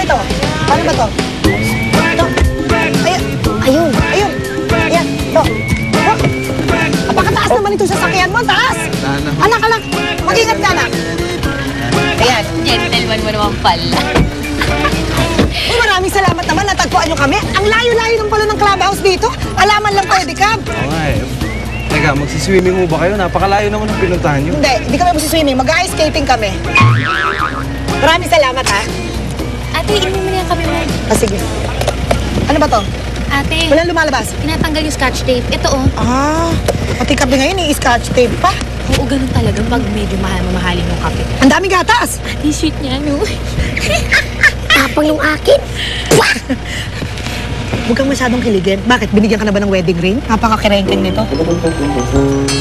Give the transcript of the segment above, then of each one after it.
ito? Paano ba to? Ito. Ayun. Ayan. Ito. Oh. Napakataas naman ito sa sakyan mo. Taas. Anak. Mag-ingat ka, anak. Ayan. Gentleman mo naman pala. Maraming salamat naman. Natagpuan nyo kami. Ang layo-layo ng pala ng clubhouse dito. Alaman lang pwede, Cab. Oo nga eh. Teka, magsiswimming mo ba kayo? Napakalayo naman ang pinuntahan nyo. Hindi kami magsiswimming. Mag-ice skating kami. Maraming salamat, ha? Ate, inumin mo na yan kami mo. Sige. Ano ba to? Ate, Walang lumalabas? tinatanggal yung scotch tape. Ito, oh. Pati kape ngayon, i-scotch tape pa. Oo, ganun talaga pag medyo mamahalin yung kape. Ang daming gatas. Ate, sweet niya, no? Tapang yung akin. Huwag kang masyadong kiligin. Bakit? Binigyan ka na ba ng wedding ring? Napaka-kerengking nito.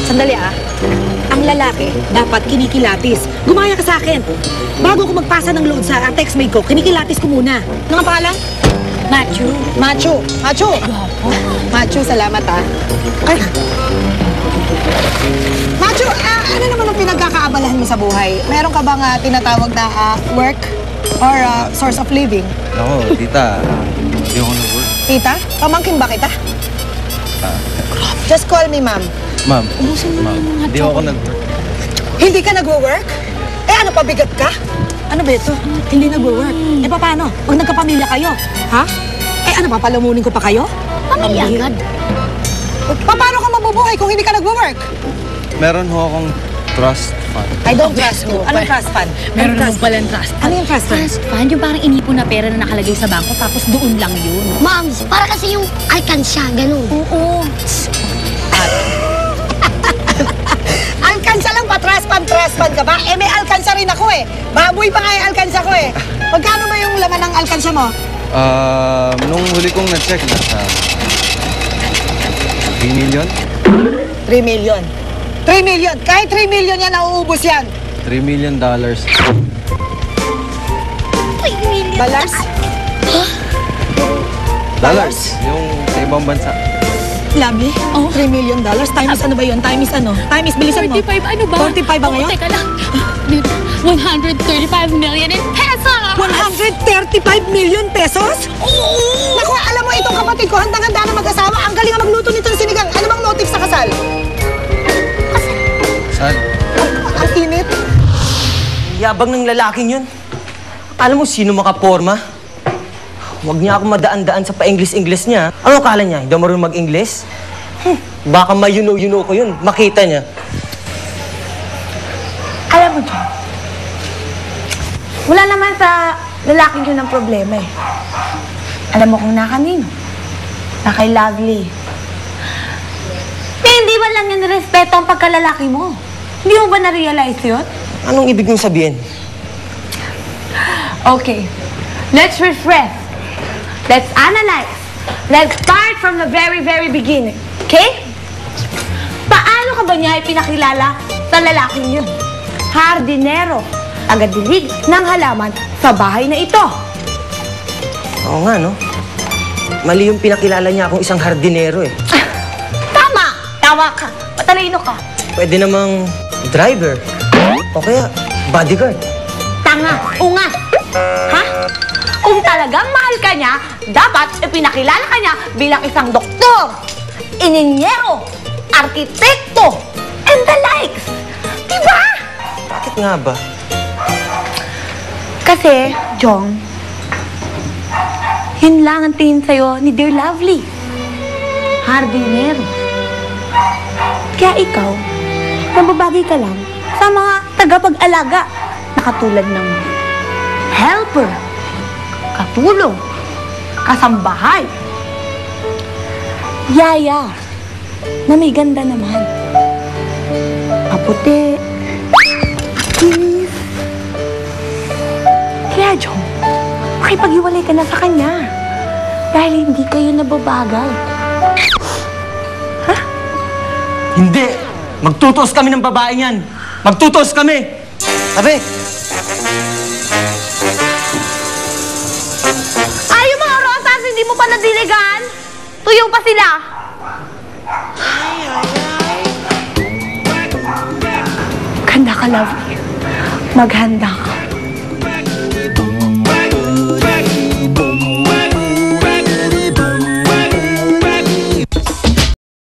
Sandali, Ang lalaki, dapat kinikilatis. Gumaya ka sa akin. Bago ko magpasa ng load sa text-mate ko, kinikilatis ko muna. Ano nga pangalan? Macho. Macho, salamat, Ay. Macho, ano naman ang pinagkakaabalahan mo sa buhay? Meron ka bang tinatawag na work or source of living? Ako, tita, hindi ako nag-work. Tita, pamangkin ba kita? Just call me ma'am. Ma'am, hindi ako chocolate. nag-work. Hindi ka nag-work? Ano, pabigat ka? Ano ba ito? Hindi nag-work. Paano? Pag nagkapamilya kayo, ha? Ano, papalamunin ko pa kayo? Pamilya agad. Paano ka mabubuhay kung hindi ka nag-work? Meron ho akong trust fund. I don't trust you. Anong trust fund? Meron naman palang trust fund. Ano yung trust fund? Trust fund, yung parang inipon na pera na nakalagay sa bangko, tapos doon lang yun. Moms, para kasi yung alkansya, ganun. Oo. Alkansya lang pa, trust fund ka ba? May alkansya rin ako Baboy pa nga yung alkansya ko Magkano ba yung laman ng alkansya mo? Nung huli kong na-check, nasa 3 million? 3 million. 3 million. Kahit 3 million yan, nauubos yan. $3 million. Dollars? Dollars? Yung sa ibang bansa. Lovely. 3 million dollars. Times ano ba yun? Times ano? Times bilisan mo. 45, ano ba? 45 ba ngayon? Teka lang. 135 million in pesos! 135 million pesos? Oo! Naku, alam mo, itong kapatid ko, handang-handa na mag-asawa. Ang galing nga magluto nito ng sinigang. Ano bang motive sa kasal? Saan? Ang init. Yabang ng lalaking yun. Alam mo sino makaporma? Huwag niya ako madaan-daan sa pa-English-English niya. Ano akala niya? Hindi ako marunong mag-English? Baka ma-you-know ko yun. Makita niya. Alam mo, John, wala naman sa lalaking yun ang problema Alam mo kung na kanino? Na kay Lovely. Hindi ba lang yan respeto ang pagkalalaki mo? Hindi mo ba na-realize yun? Anong ibig mong sabihin? Okay, let's refresh. Let's analyze. Let's start from the very, very beginning. Okay? Paano ka ba niya ipinakilala sa lalaking yun? Hardinero, tagadilig ng halaman sa bahay na ito. Oo nga, no? Mali yung pinakilala niya akong isang hardinero Tama! Tama ka. Matalino ka. Pwede namang driver. O kaya bodyguard. Tanga. Unga. Ha? Kung talagang mahal ka niya, dapat ipinakilala ka niya bilang isang doktor, ininyero, arkitekto, and the likes. Diba? Bakit nga ba? Kasi, Jong, yun lang ang tingin sa'yo ni Dear Lovely. Hardinero. Kaya ikaw, nababagay ka lang sa mga tagapag-alaga na katulad ng helper, katulong, kasambahay, yaya, na may ganda naman, maputi, kinis. Kaya, Jong, makipag-iwalay ka na sa kanya dahil hindi kayo nababagay. Ha? Hindi! Magtutos kami ng babae yan! Magtutos kami! Sabi! Ay, yung mga rosas, hindi mo pa nadiligan? Tuyo pa sila. Ganda ka, Lovely. Maghanda ka.